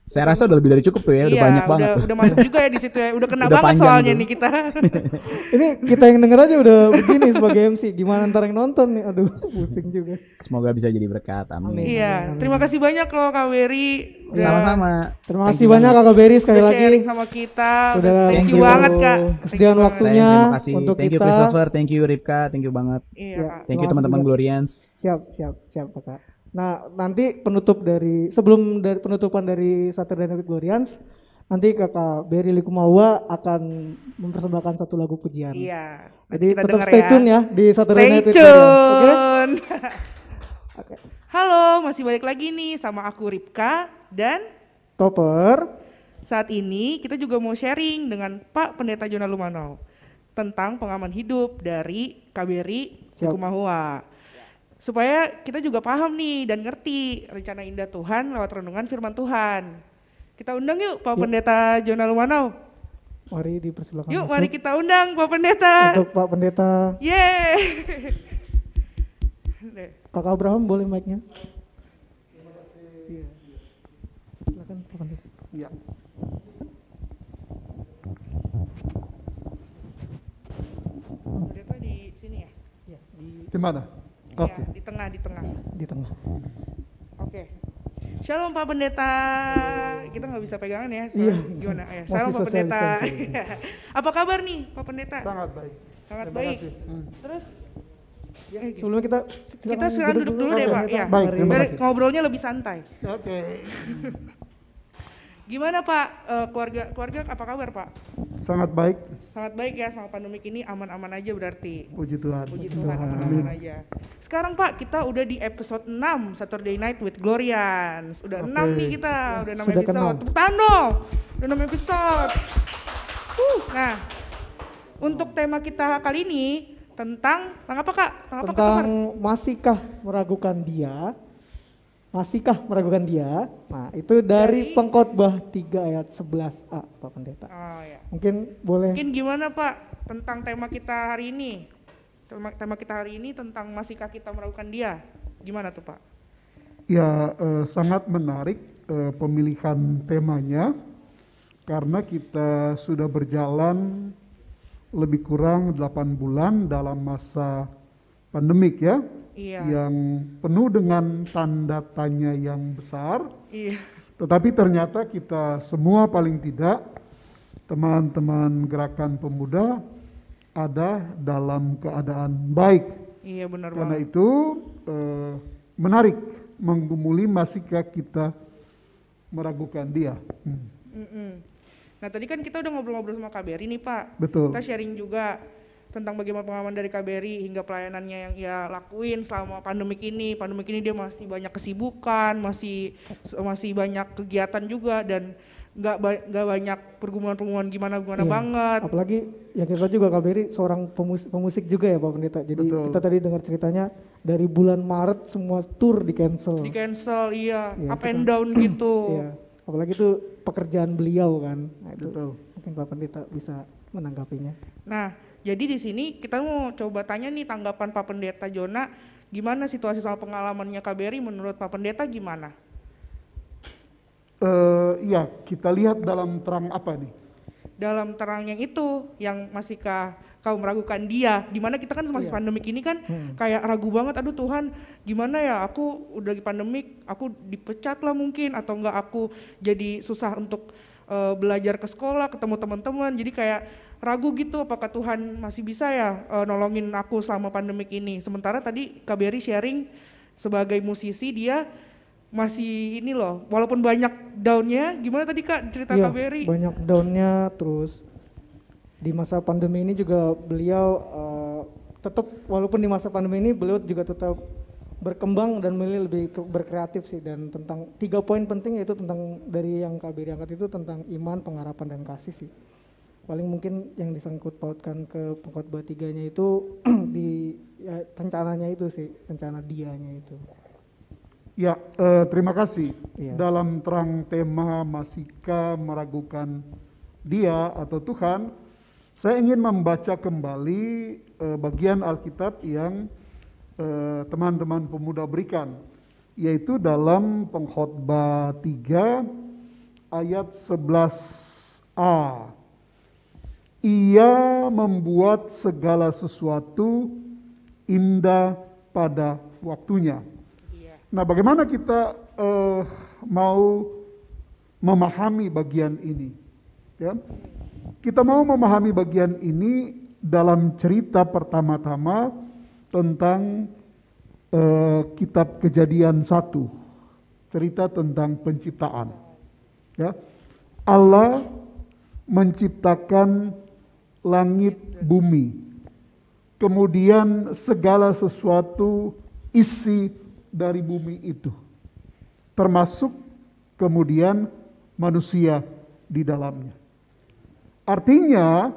Saya rasa udah lebih dari cukup tuh ya, udah banyak banget tuh. udah masuk juga ya di situ ya. Udah kena Udah banget panjang soalnya tuh. nih kita. Ini kita yang denger aja udah begini sebagai MC. Gimana ntar yang nonton nih? Aduh, pusing juga. Semoga bisa jadi berkat. Amin. Iya, terima kasih banyak loh Kak Wery. Udah Sama-sama. Terima kasih banyak Kakak Berry sekali udah lagi. sharing sama kita. Udah Thank you banget Kak. kesediaan waktunya Terima kasih. untuk Thank you kita. Christopher, thank you Ripka, thank you banget. Iya Ya. Kak. Thank you Terima teman-teman kasih Glorians. Siap Kak. Nah nanti penutupan dari Saturday Night with Glorians, Nanti Kakak Berry Likumawa akan mempersembahkan satu lagu pujian. Iya. Nanti Jadi kita tetap denger stay ya. tune ya di Saturday Stay Night with Glorians. Oke? tune. Halo, masih balik lagi nih sama aku Ripka dan Topper. saat ini kita juga mau sharing dengan Pak Pendeta Jona Lumanau tentang pengalaman hidup dari KBRI Siap. Likumawa. Supaya kita juga paham nih dan ngerti rencana indah Tuhan lewat renungan firman Tuhan. Kita undang yuk Pak Pendeta Jona Lumanau. Mari dipersilakan. Yuk masuk. mari kita undang Pak Pendeta. Untuk Pak Pendeta. Yeay. Kakak Abraham boleh mic-nya? Iya. Silakan Pak Pendeta. Ya. Pendeta di sini ya? Ya, Di mana? Oke. Ya, di tengah, di tengah. di tengah. Oke. Shalom Pak Pendeta. Kita nggak bisa pegangan ya. Iya. Gimana? Ya, Masih shalom Pak social Pendeta. distancing. Apa kabar nih Pak Pendeta? Sangat baik. Sangat Terima baik. kasih. Terus Sebelumnya kita kita sekarang duduk dulu deh Oke, Pak. Ya. baik, Mari. terima Biar kasih. ngobrolnya lebih santai. Oke. Gimana Pak keluarga apa kabar Pak? Sangat baik. Sangat baik ya sama pandemik ini aman-aman aja berarti. Puji Tuhan. Puji Tuhan aman-aman aja. Sekarang Pak kita udah di episode 6 Saturday Night with Glorians. Udah 6 nih kita, udah 6 Sudah episode. ke-6. Tepuk tangan dong. Udah 6 episode. Nah, untuk tema kita kali ini tentang apa Kak? Tentang apa Kak? Tentang masihkah meragukan dia? Masihkah meragukan dia? Nah, itu dari Pengkhotbah 3 ayat 11a, Pak Pendeta. Oh ya. Mungkin boleh. Mungkin gimana Pak tentang tema kita hari ini? Tema kita hari ini tentang masihkah kita meragukan dia? Gimana tuh Pak? Ya, sangat menarik pemilihan temanya karena kita sudah berjalan lebih kurang 8 bulan dalam masa pandemik ya. Iya. Yang penuh dengan tanda tanya yang besar. Iya. Tetapi ternyata kita semua paling tidak teman-teman gerakan pemuda ada dalam keadaan baik. Iya benar Karena banget. itu menarik menggumuli masihkah kita meragukan dia. Mm-mm. Nah tadi kan kita udah ngobrol-ngobrol sama KBRI nih Pak. Betul. Kita sharing juga tentang bagaimana pengalaman dari KBRI hingga pelayanannya yang ia lakuin selama pandemik ini. Pandemik ini dia masih banyak kesibukan, masih banyak kegiatan juga dan nggak banyak pergumulan gimana Iya. banget. Apalagi yang kita juga KBRI seorang pemusik juga ya Pak Pendeta. Jadi Betul. kita tadi dengar ceritanya dari bulan Maret semua tour di cancel. Di cancel iya, Iya, up kita- and down gitu. Iya. Apalagi itu pekerjaan beliau kan. Nah, itu Betul. mungkin Pak Pendeta bisa menanggapinya. Nah, jadi di sini kita mau coba tanya nih tanggapan Pak Pendeta Jona, gimana situasi sama pengalamannya KBRI menurut Pak Pendeta gimana? Ya, kita lihat dalam terang apa nih? Dalam terang yang itu, yang masihkah kau meragukan dia, dimana kita kan masih pandemik ini kan kayak ragu banget, aduh Tuhan gimana ya, aku udah lagi pandemik, aku dipecat lah mungkin, atau enggak aku jadi susah untuk belajar ke sekolah, ketemu teman-teman, jadi kayak ragu gitu apakah Tuhan masih bisa ya nolongin aku selama pandemik ini. Sementara tadi KBRI sharing sebagai musisi dia masih ini loh, walaupun banyak downnya, gimana tadi Kak cerita Iya, KBRI? banyak downnya, terus di masa pandemi ini juga beliau tetap, walaupun di masa pandemi ini beliau juga tetap berkembang dan lebih berkreatif sih. Dan tentang 3 poin penting yaitu tentang dari yang KBRI angkat itu tentang iman, pengharapan dan kasih sih. Paling mungkin yang disangkut pautkan ke Pengkhotbah 3-nya itu di ya, rencananya itu sih, rencana dianya itu. Ya, terima kasih. Iya. Dalam terang tema masihkah meragukan dia atau Tuhan, saya ingin membaca kembali bagian Alkitab yang teman-teman pemuda berikan, yaitu dalam Pengkhotbah 3 ayat 11a. Ia membuat segala sesuatu indah pada waktunya. Nah, bagaimana kita mau memahami bagian ini? Ya, kita mau memahami bagian ini dalam cerita pertama-tama tentang kitab Kejadian 1, cerita tentang penciptaan. Ya, Allah menciptakan langit bumi, kemudian segala sesuatu isi dari bumi itu, termasuk kemudian manusia di dalamnya. Artinya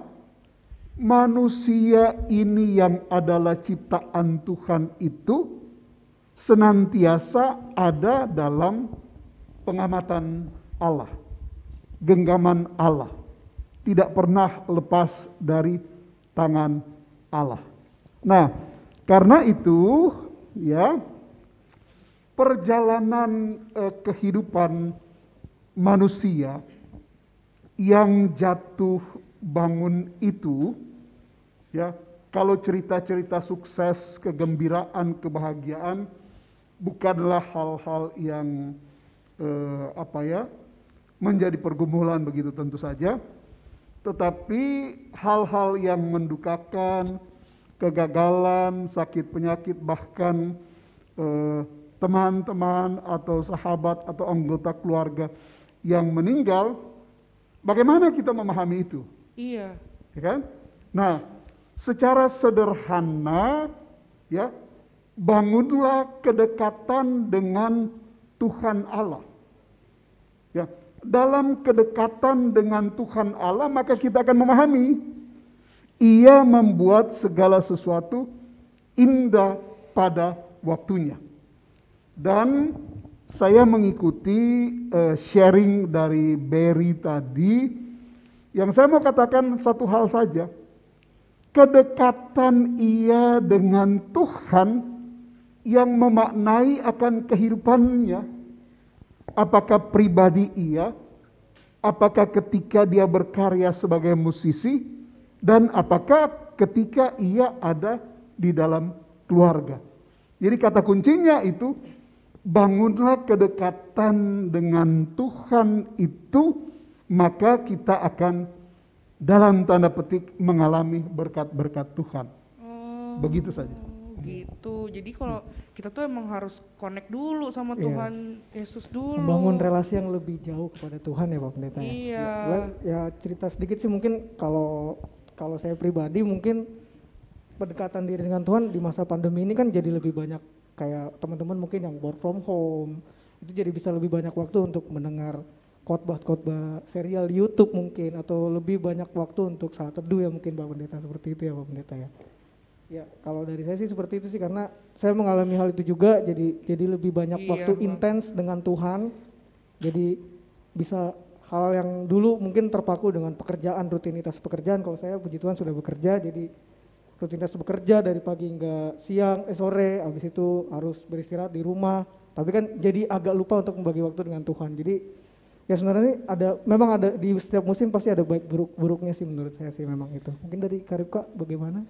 manusia ini yang adalah ciptaan Tuhan itu senantiasa ada dalam pengamatan Allah, genggaman Allah, tidak pernah lepas dari tangan Allah. Nah, karena itu ya, perjalanan kehidupan manusia yang jatuh bangun itu ya, kalau cerita-cerita sukses, kegembiraan, kebahagiaan bukanlah hal-hal yang menjadi pergumulan begitu tentu saja, tetapi hal-hal yang mendukakan, kegagalan, sakit penyakit, bahkan teman-teman atau sahabat atau anggota keluarga yang meninggal, bagaimana kita memahami itu? Iya. Ya kan? Nah, secara sederhana ya, bangunlah kedekatan dengan Tuhan Allah. Ya, dalam kedekatan dengan Tuhan Allah maka kita akan memahami Ia membuat segala sesuatu indah pada waktunya. Dan saya mengikuti sharing dari Barry tadi, yang saya mau katakan satu hal saja. Kedekatan ia dengan Tuhan yang memaknai akan kehidupannya. Apakah pribadi ia, apakah ketika dia berkarya sebagai musisi, dan apakah ketika ia ada di dalam keluarga. Jadi kata kuncinya itu, bangunlah kedekatan dengan Tuhan itu, maka kita akan dalam tanda petik mengalami berkat-berkat Tuhan. Begitu saja. Gitu. Jadi kalau kita tuh emang harus connect dulu sama Tuhan Yesus dulu. Membangun relasi yang lebih jauh kepada Tuhan ya Pak Pendeta. Iya. Ya cerita sedikit sih, mungkin kalau saya pribadi mungkin pendekatan diri dengan Tuhan di masa pandemi ini kan jadi lebih banyak, kayak teman-teman mungkin yang work from home, itu jadi bisa lebih banyak waktu untuk mendengar khotbah-khotbah serial YouTube mungkin, atau lebih banyak waktu untuk saat teduh ya mungkin Pak Pendeta, seperti itu ya Pak Pendeta ya. Ya kalau dari saya sih seperti itu sih, karena saya mengalami hal itu juga, jadi lebih banyak waktu intens dengan Tuhan, jadi bisa hal yang dulu mungkin terpaku dengan pekerjaan, rutinitas pekerjaan. Kalau saya puji Tuhan sudah bekerja, jadi rutinitas bekerja dari pagi hingga sore, habis itu harus beristirahat di rumah. Tapi kan jadi agak lupa untuk membagi waktu dengan Tuhan. Jadi ya sebenarnya memang ada di setiap musim pasti ada baik buruknya sih menurut saya sih, memang itu. Mungkin dari Karibka bagaimana?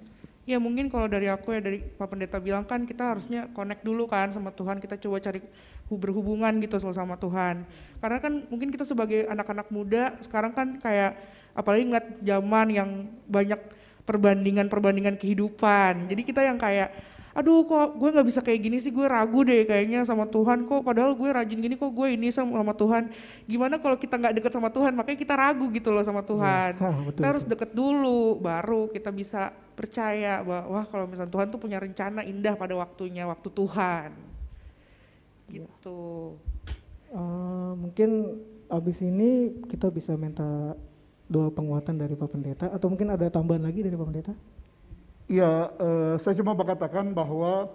Ya mungkin kalau dari aku ya, dari Pak Pendeta bilang kan kita harusnya connect dulu kan sama Tuhan, kita coba cari berhubungan gitu sama Tuhan. Karena kan mungkin kita sebagai anak-anak muda sekarang kan kayak apalagi ngeliat zaman yang banyak perbandingan kehidupan. Jadi kita yang kayak aduh kok gue gak bisa kayak gini sih, gue ragu deh kayaknya sama Tuhan, kok padahal gue rajin gini, kok gue ini sama Tuhan. Gimana kalau kita gak deket sama Tuhan, makanya kita ragu gitu loh sama Tuhan. Kita harus deket dulu, baru kita bisa percaya bahwa wah kalau misalnya Tuhan tuh punya rencana indah pada waktunya, waktu Tuhan. Gitu. Mungkin abis ini kita bisa minta doa penguatan dari Pak Pendeta, atau mungkin ada tambahan lagi dari Pak Pendeta? Ya, saya cuma mengatakan bahwa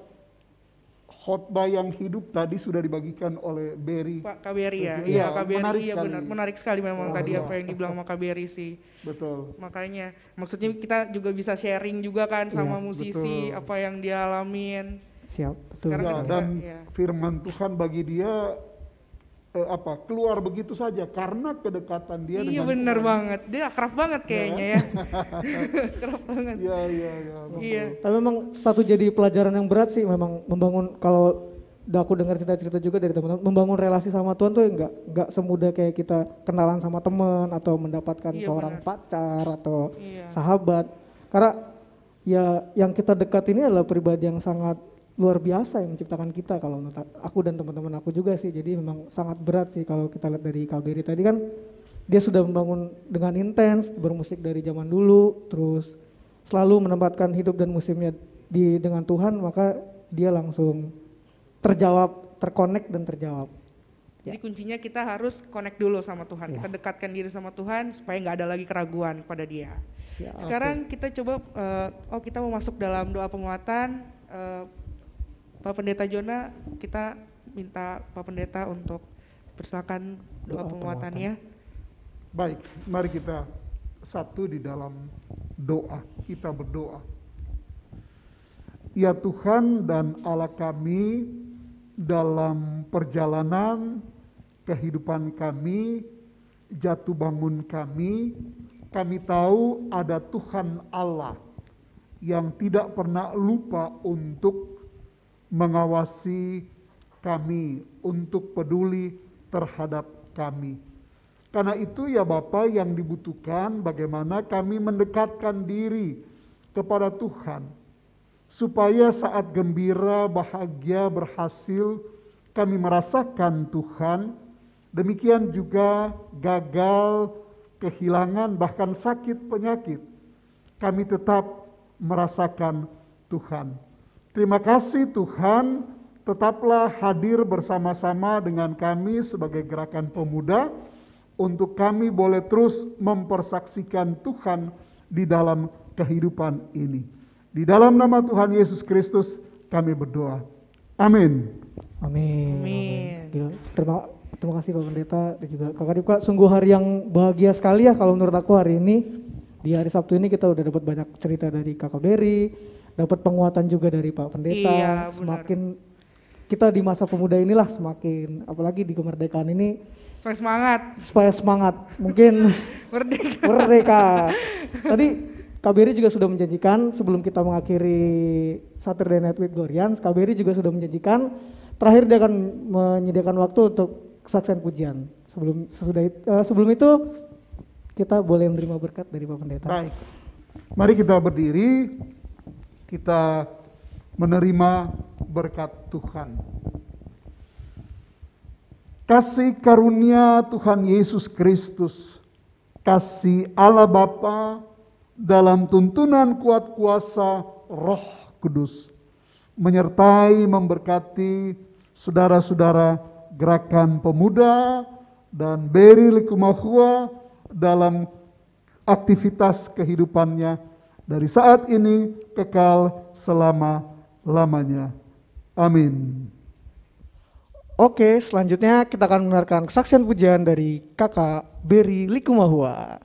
khotbah yang hidup tadi sudah dibagikan oleh Barry. Pak Kaberi ya, iya Pak Kaberi, menarik iya sekali. benar, menarik sekali memang tadi apa yang dibilang Pak Kaberi sih. Betul. Makanya, maksudnya kita juga bisa sharing juga kan sama musisi, betul. apa yang dia alamin. Siap, betul. Sekarang kan Dan kita, firman Tuhan bagi dia keluar begitu saja karena kedekatan dia iya dengan benar Tuhan. banget, dia akrab banget kayaknya ya. Akrab banget. Iya. Iya. Tapi memang satu jadi pelajaran yang berat sih, memang membangun, kalau aku dengar cerita-cerita juga dari teman-teman, membangun relasi sama Tuhan tuh enggak semudah kayak kita kenalan sama teman atau mendapatkan seorang pacar atau sahabat. Karena ya yang kita dekat ini adalah pribadi yang sangat luar biasa yang menciptakan kita, kalau menurut aku dan teman-teman aku juga sih. Jadi memang sangat berat sih kalau kita lihat dari KBRI tadi kan, dia sudah membangun dengan intens, bermusik dari zaman dulu, terus selalu menempatkan hidup dan musimnya dengan Tuhan, maka dia langsung terjawab, terkonek dan terjawab. Jadi kuncinya kita harus connect dulu sama Tuhan, kita dekatkan diri sama Tuhan supaya nggak ada lagi keraguan pada Dia. Ya, Sekarang kita coba, kita mau masuk dalam doa penguatan. Pak Pendeta Jona, kita minta Pak Pendeta untuk persilakan doa penguatannya. Baik, mari kita satu di dalam doa, kita berdoa. Ya Tuhan dan Allah kami, dalam perjalanan kehidupan kami, jatuh bangun kami tahu ada Tuhan Allah yang tidak pernah lupa untuk mengawasi kami, untuk peduli terhadap kami. Karena itu ya Bapa, yang dibutuhkan bagaimana kami mendekatkan diri kepada Tuhan, supaya saat gembira, bahagia, berhasil kami merasakan Tuhan. Demikian juga gagal, kehilangan, bahkan sakit penyakit, kami tetap merasakan Tuhan. Terima kasih Tuhan, tetaplah hadir bersama-sama dengan kami sebagai gerakan pemuda, untuk kami boleh terus mempersaksikan Tuhan di dalam kehidupan ini. Di dalam nama Tuhan Yesus Kristus kami berdoa. Amin. Amin. Amin. Gila. Terima kasih Pak Pendeta dan juga Kakak Ripka. Sungguh hari yang bahagia sekali ya kalau menurut aku hari ini. Di hari Sabtu ini kita udah dapat banyak cerita dari Kakak Berry, dapat penguatan juga dari Pak Pendeta. Iya, semakin kita di masa pemuda inilah semakin, apalagi di kemerdekaan ini, supaya semangat. Mungkin merdeka. Tadi Kak Berry juga sudah menjanjikan sebelum kita mengakhiri Saturday Night with Glorians, Kak Berry juga sudah menjanjikan terakhir dia akan menyediakan waktu untuk kesaksian pujian. Sebelum itu kita boleh menerima berkat dari Pak Pendeta. Baik, mari kita berdiri, kita menerima berkat Tuhan. Kasih karunia Tuhan Yesus Kristus, kasih Allah Bapa dalam tuntunan kuat kuasa Roh Kudus, menyertai memberkati saudara-saudara gerakan pemuda dan Berry Likumahua dalam aktivitas kehidupannya dari saat ini kekal selama-lamanya. Amin. Oke, selanjutnya kita akan mendengarkan kesaksian pujian dari Kakak Berry Likumahua.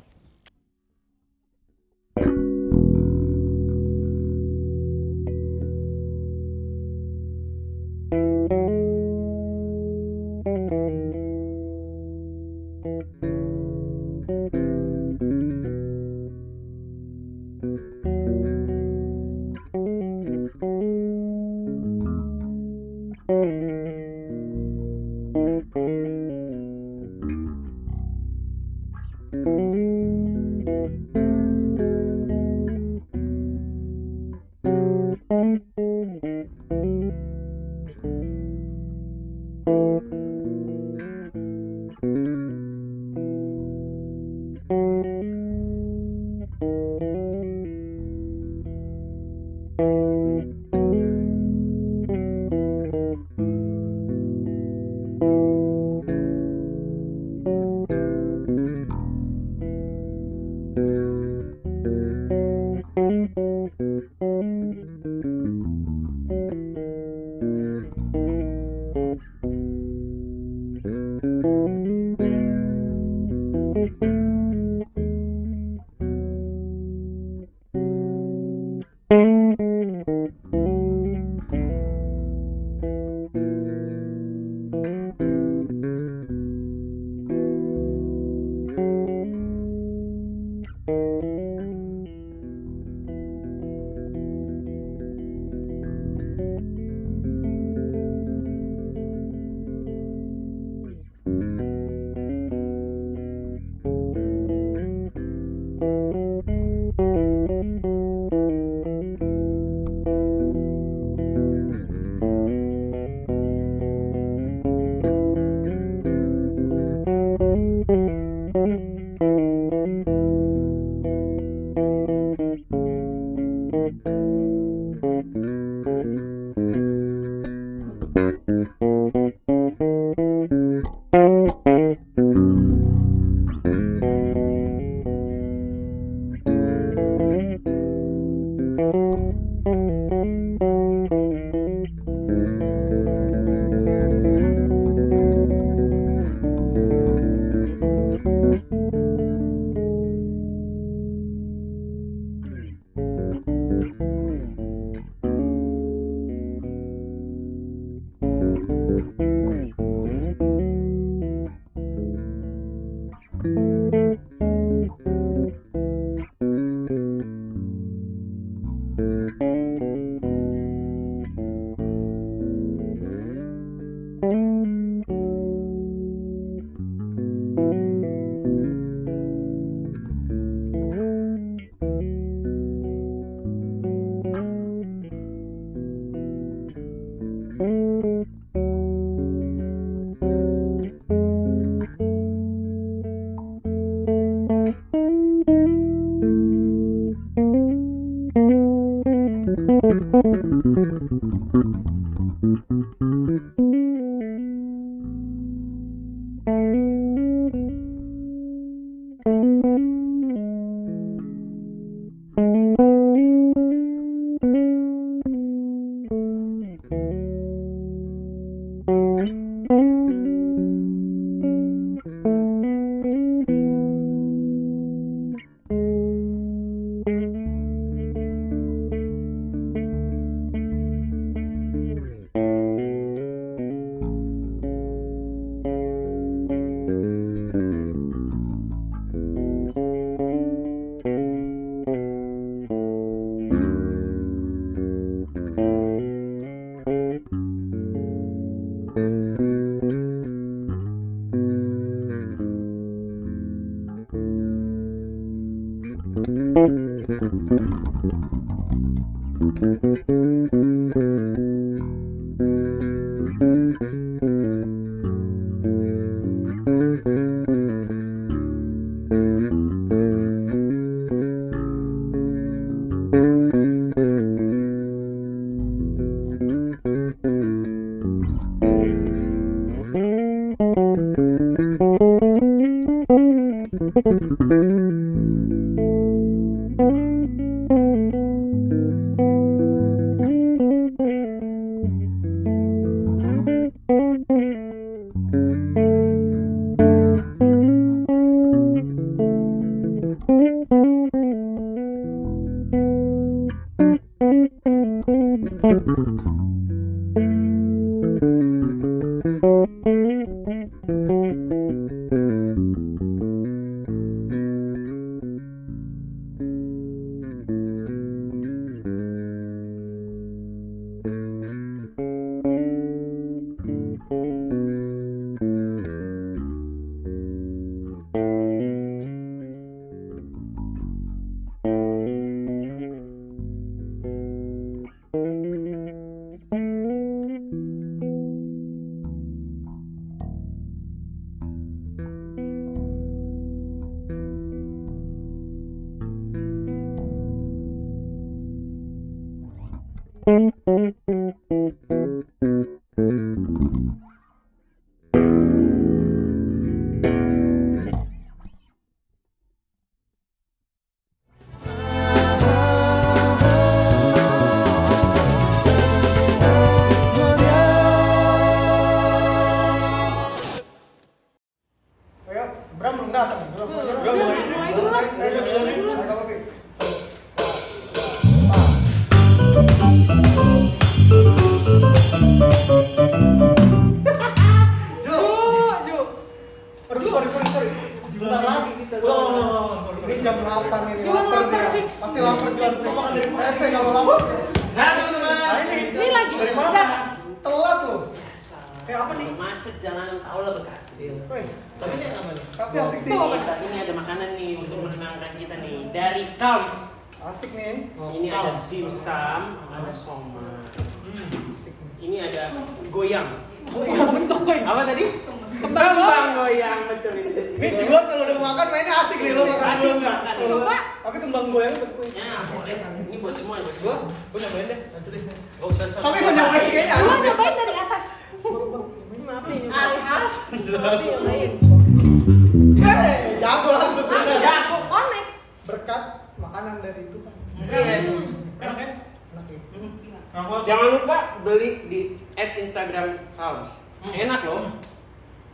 Jangan lupa beli di @Instagram Calms. Enak loh.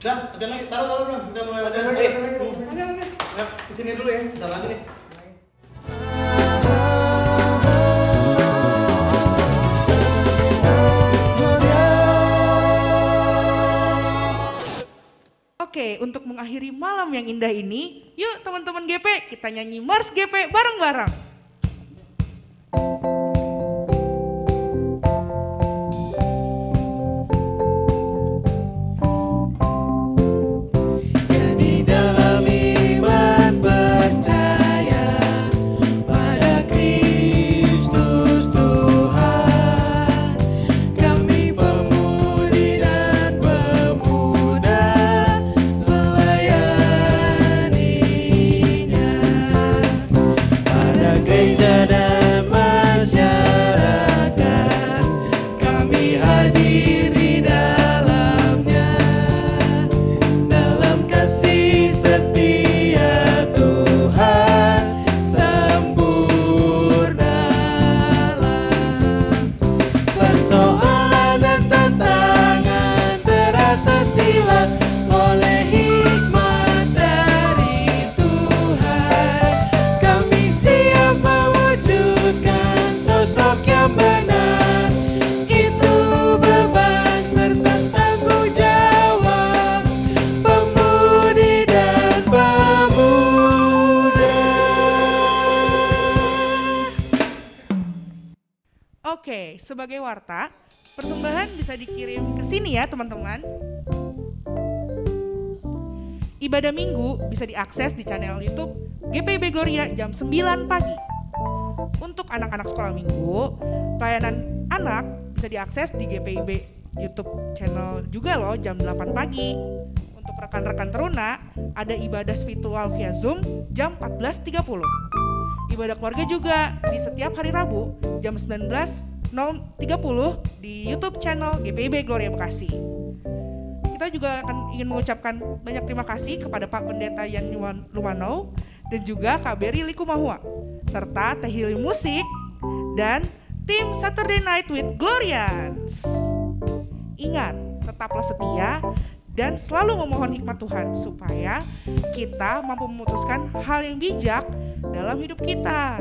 Dah, latihan lagi. Taruh dong. Kita mulai latihan lagi. Ya, di sini dulu ya. Bentar lagi nih. Oke, untuk mengakhiri malam yang indah ini, yuk teman-teman GP, kita nyanyi Mars GP bareng-bareng. Pada Oke, sebagai warta, persembahan bisa dikirim ke sini ya teman-teman. Ibadah minggu bisa diakses di channel YouTube GPIB Gloria jam 9 pagi. Untuk anak-anak sekolah minggu, pelayanan anak bisa diakses di GPIB YouTube channel juga loh jam 8 pagi. Untuk rekan-rekan teruna, ada ibadah spiritual via Zoom jam 14.30. Ibadah keluarga juga di setiap hari Rabu jam 19.30 di YouTube channel GPIB Gloria Bekasi. Kita juga ingin mengucapkan banyak terima kasih kepada Pak Pendeta Yan Lumano dan juga Kak Berry Likumahua serta Teh Hili Musik dan tim Saturday Night with Glorians. Ingat, tetaplah setia dan selalu memohon hikmat Tuhan supaya kita mampu memutuskan hal yang bijak dalam hidup kita.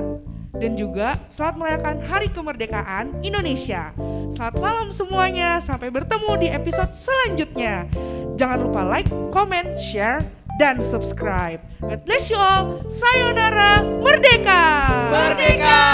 Dan juga selamat merayakan Hari Kemerdekaan Indonesia. Selamat malam semuanya, sampai bertemu di episode selanjutnya. Jangan lupa like, comment, share, dan subscribe. God bless you all. Sayonara, merdeka! Merdeka!